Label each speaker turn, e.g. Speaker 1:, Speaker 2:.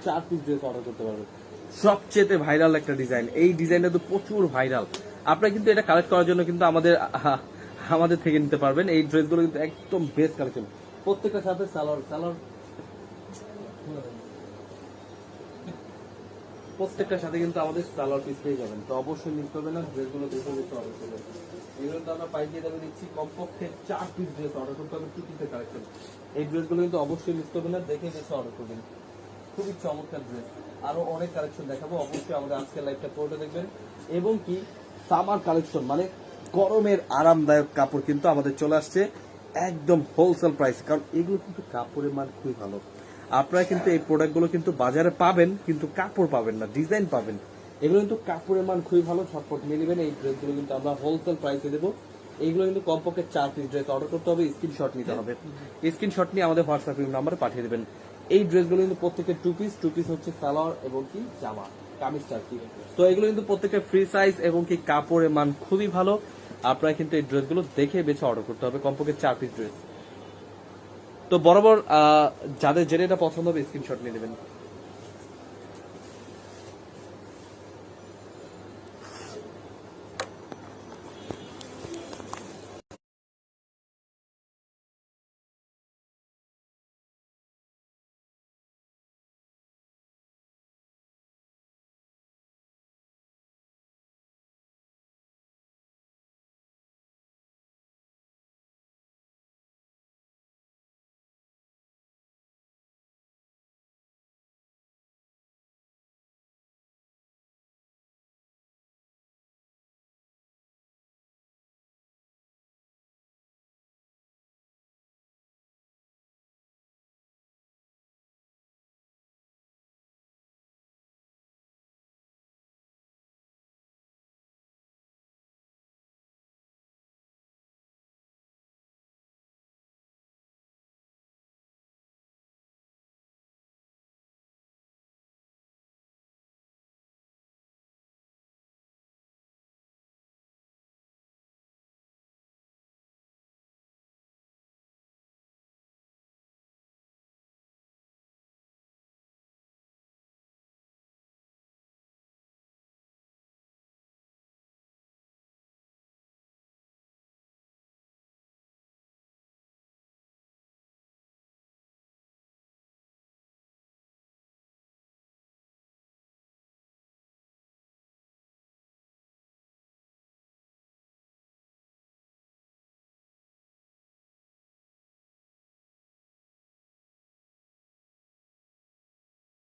Speaker 1: 4 piece dress order করতে পারবেন। সবচেয়ে ভাইরাল একটা ডিজাইন, এই ডিজাইনটা তো প্রচুর ভাইরাল। আপনারা কিন্তু এটা কালেক্ট করার জন্য কিন্তু আমাদের থেকে নিতে পারবেন। এই ড্রেসগুলো কিন্তু একদম বেস্ট কালেকশন, প্রত্যেকটার সাথে প্রত্যেকটার সাথে কিন্তু আমাদের সালোয়ার পিস পেয়ে যাবেন। তো অবশ্যই মিস করবেন না, ড্রেসগুলো দেখে দেখে অর্ডার করবেন। এগুলো তো আমরা পাইকারি দামে দিচ্ছি, কমপক্ষে 4 পিস ড্রেস অর্ডার করতে হবে 2 পিসের কালেকশন। এই ড্রেসগুলো কিন্তু অবশ্যই মিস করবেন না, দেখে দেখে অর্ডার করবেন। খুবই চমৎকার ড্রেস, আরো অনেক কালেকশন দেখাবো। অবশ্যই আমাদের আজকের লাইভটা পুরোটা দেখবেন। এবং কি সামার কালেকশন মানে গরমের আরামদায়ক কাপড় কিন্তু আমাদের চলে আসছে একদম হোলসেল প্রাইস, কারণ এগুলো কিন্তু কাপড়ের মান খুবই ভালো। আপনারা কিন্তু এই প্রোডাক্টগুলো কিন্তু বাজারে পাবেন, কিন্তু কাপড় পাবেন না, ডিজাইন পাবেন। এগুলো কিন্তু কাপড়ের মান খুবই ভালো, ছটফট নিয়ে নেবেন। এই ড্রেসগুলো কিন্তু আমরা হোলসেল প্রাইসে দেবো। এইগুলো কিন্তু কমপক্ষে 4 পিস ড্রেস অর্ডার করতে হবে, স্ক্রিনশট নিতে হবে। স্ক্রিনশট নিয়ে আমাদের হোয়াটসঅ্যাপ নাম্বারে পাঠিয়ে দেবেন। এই ড্রেসগুলো কিন্তু প্রত্যেকের 2 পিস হচ্ছে সালোয়ার এবং কি জামা কামিজটা কি। তো এগুলো কিন্তু প্রত্যেকের ফ্রি সাইজ এবং কি কাপড়ের মান খুবই ভালো। আপনারা কিন্তু এই ড্রেসগুলো দেখে বেছে অর্ডার করতে হবে, কমপক্ষে 4 পিস ড্রেস। তো বরাবর যাদের যেটা পছন্দ হবে স্ক্রিনশট নিয়ে নেবেন।